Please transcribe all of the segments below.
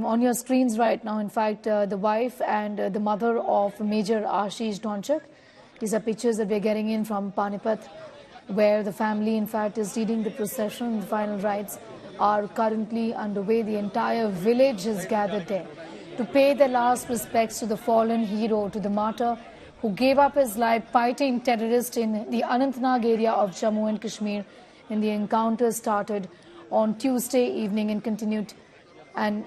on your screens right now, in fact, the wife and the mother of Major Aashish Dhonchak. These are pictures that we're getting in from Panipat, where the family, in fact, is leading the procession. The final rites are currently underway. The entire village is gathered there to pay their last respects to the fallen hero, to the martyr who gave up his life fighting terrorists in the Anantnag area of Jammu and Kashmir. And the encounter started on Tuesday evening and continued. And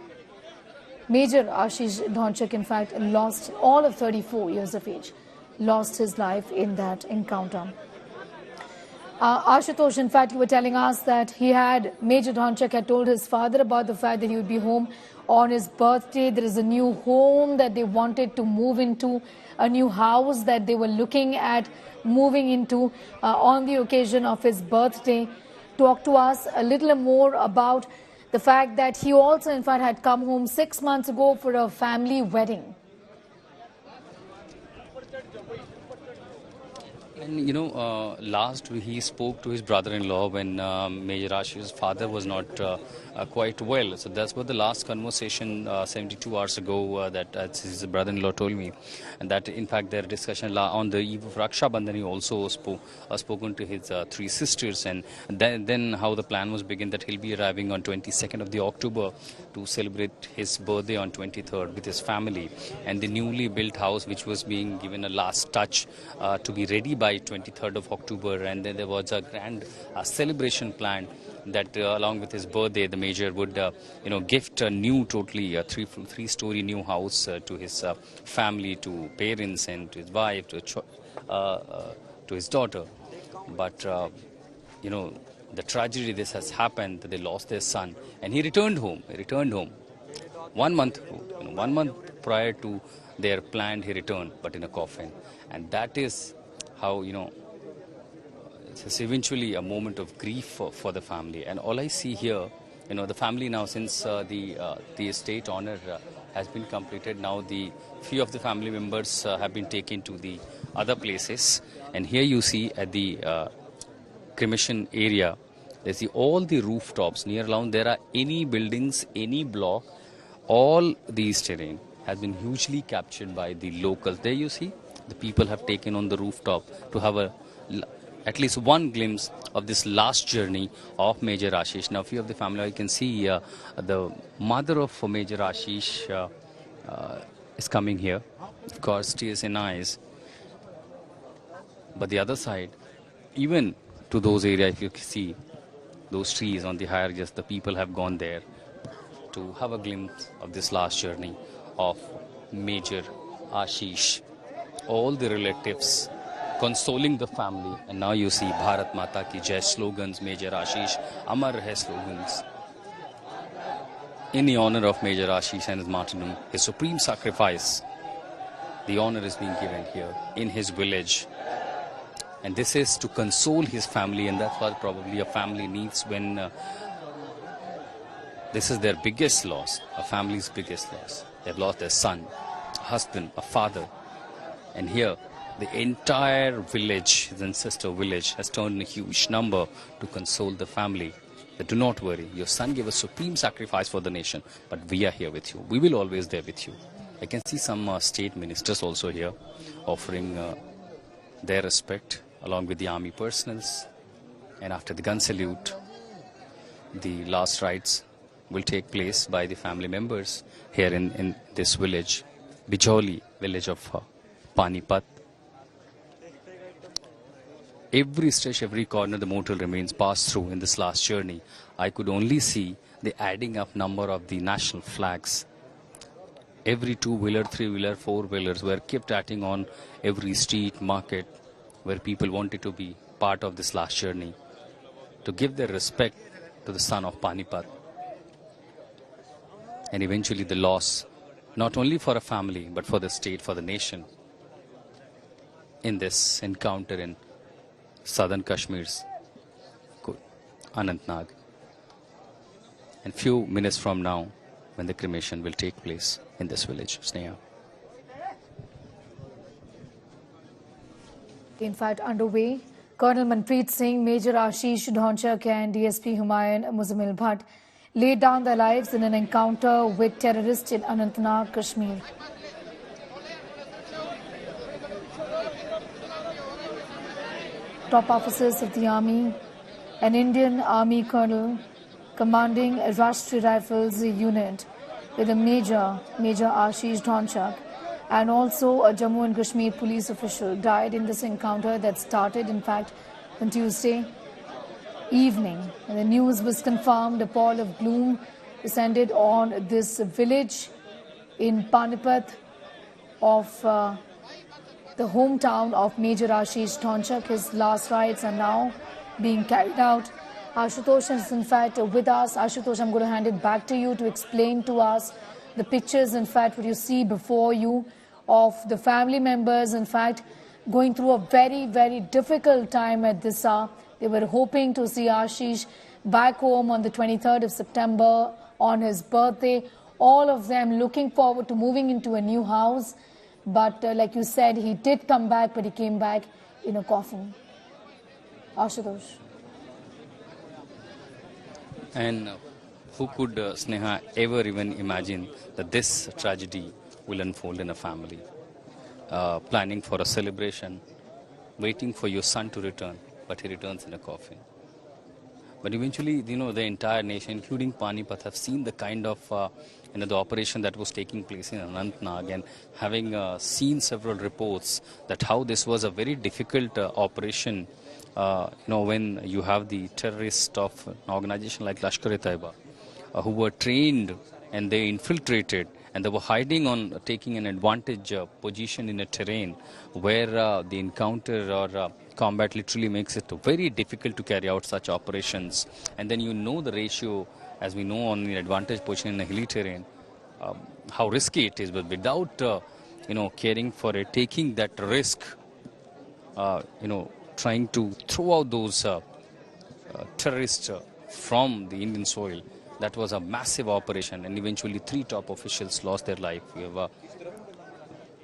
Major Aashish Dhonchak, in fact, lost, all of 34 years of age, lost his life in that encounter. Ashutosh, in fact, you were telling us that Major Dhonchak had told his father about the fact that he would be home on his birthday. There is a new home that they wanted to move into, a new house that they were looking at moving into on the occasion of his birthday. Talk to us a little more about the fact that he also, in fact, had come home 6 months ago for a family wedding. And last he spoke to his brother-in-law when Major Aashish's father was not quite well. So that's what the last conversation 72 hours ago that his brother-in-law told me. And that in fact their discussion on the eve of Raksha Bandhan, he also spoken to his three sisters. And then how the plan was begun that he'll be arriving on 22nd of the October to celebrate his birthday on 23rd with his family. And the newly built house which was being given a last touch to be ready by 23rd of October, and then there was a grand celebration planned that along with his birthday the Major would gift a new totally three-story new house to his family, to parents and to his wife, to his daughter. But the tragedy this has happened, that they lost their son, and he returned home. 1 month, 1 month prior to their plan, he returned, but in a coffin. And that is how, it's eventually a moment of grief for the family. And all I see here, the family now, since the estate honor has been completed, now the few of the family members have been taken to the other places. And here you see at the cremation area, they see all the rooftops near around. There are any buildings, any block, all these terrain has been hugely captured by the locals. There you see, the people have taken on the rooftop to have at least one glimpse of this last journey of Major Aashish. Now, few of the family, you can see the mother of Major Aashish is coming here. Of course, tears in eyes. But the other side, even to those areas, if you see those trees on the higher ridges, the people have gone there to have a glimpse of this last journey of Major Aashish. All the relatives consoling the family, and now you see Bharat Mata Ki Jai slogans, Major Aashish Amar Hai slogans. In the honor of Major Aashish and his martyrdom, his supreme sacrifice, the honor is being given here in his village. And this is to console his family, and that's what probably a family needs when this is their biggest loss, a family's biggest loss. They've lost their son, a husband, a father. And here, the entire village, his ancestor village, has turned in a huge number to console the family. But do not worry, your son gave a supreme sacrifice for the nation, but we are here with you. We will always there with you. I can see some state ministers also here offering their respect along with the army personals. And after the gun salute, the last rites will take place by the family members here in this village, Bijoli village of Panipat. Every stretch, every corner, the mortal remains passed through in this last journey. I could only see the adding up number of the national flags. Every two-wheeler, three-wheeler, four-wheelers were kept adding on every street, market, where people wanted to be part of this last journey, to give their respect to the son of Panipat. And eventually the loss, not only for a family, but for the state, for the nation, in this encounter in southern Kashmir's Anantnag. And few minutes from now, when the cremation will take place in this village, Sneha. In fact, underway, Colonel Manpreet Singh, Major Aashish Dhonchak and DSP Humayun Muzammil Bhatt laid down their lives in an encounter with terrorists in Anantnag, Kashmir. Top officers of the army, an Indian Army colonel commanding a Rashtriya Rifles unit with a Major Aashish Dhonchak, and also a Jammu and Kashmir police official died in this encounter that started, in fact, on Tuesday evening. And the news was confirmed. A pall of gloom descended on this village in Panipat of the hometown of Major Aashish Dhonchak. His last rites are now being carried out. Ashutosh is in fact with us. Ashutosh, I'm going to hand it back to you to explain to us the pictures, in fact, what you see before you of the family members, in fact, going through a very, very difficult time at this hour. They were hoping to see Aashish back home on the 23rd of September on his birthday. All of them looking forward to moving into a new house. But like you said, he did come back, but he came back in a coffin. Ashutosh. And who could, Sneha, ever even imagine that this tragedy will unfold in a family? Planning for a celebration, waiting for your son to return, but he returns in a coffin. But eventually, the entire nation, including Panipat, have seen the kind of, the operation that was taking place in Anantnag, and having seen several reports that how this was a very difficult operation. When you have the terrorists of an organization like Lashkar-e-Taiba, who were trained and they infiltrated and they were hiding on taking an advantage position in a terrain where the encounter or combat literally makes it very difficult to carry out such operations. And then the ratio, as we know, on the advantage position in a hilly terrain, how risky it is. But without, caring for it, taking that risk, trying to throw out those terrorists from the Indian soil, that was a massive operation, and eventually 3 top officials lost their life. We have,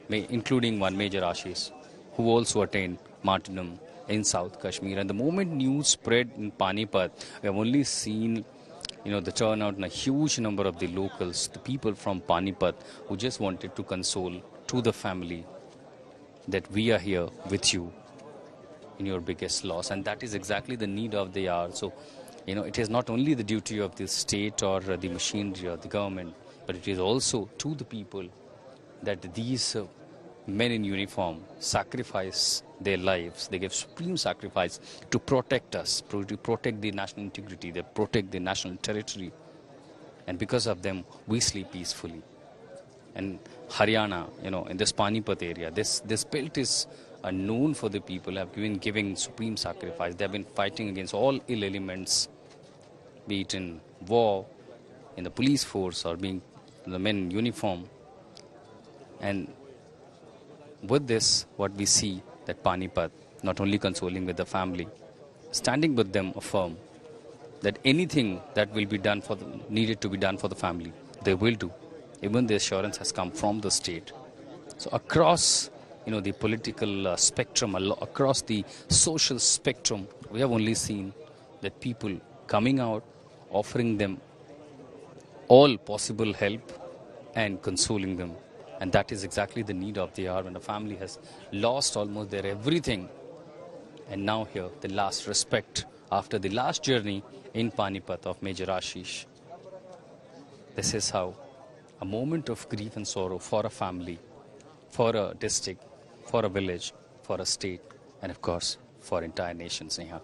including one Major Aashish, who also attained martyrdom in South Kashmir. And the moment news spread in Panipat, we have only seen, the turnout and a huge number of the locals, the people from Panipat, who just wanted to console to the family that we are here with you in your biggest loss. And that is exactly the need of the hour. So, it is not only the duty of the state or the machinery or the government, but it is also to the people that these men in uniform sacrifice their lives. They give supreme sacrifice to protect us, to protect the national integrity, they protect the national territory. And because of them, we sleep peacefully. And Haryana, in this Panipat area, this belt is known for the people have giving supreme sacrifice. They have been fighting against all ill elements, be it in war, in the police force, or being the men in uniform. And with this, what we see that Panipat, not only consoling with the family, standing with them affirm that anything that will be done needed to be done for the family, they will do. Even the assurance has come from the state. So across the political spectrum, across the social spectrum, we have only seen that people coming out, offering them all possible help and consoling them. And that is exactly the need of the hour when a family has lost almost their everything. And now here, the last respect after the last journey in Panipat of Major Aashish. This is how a moment of grief and sorrow for a family, for a district, for a village, for a state, and of course, for entire nations. Neha.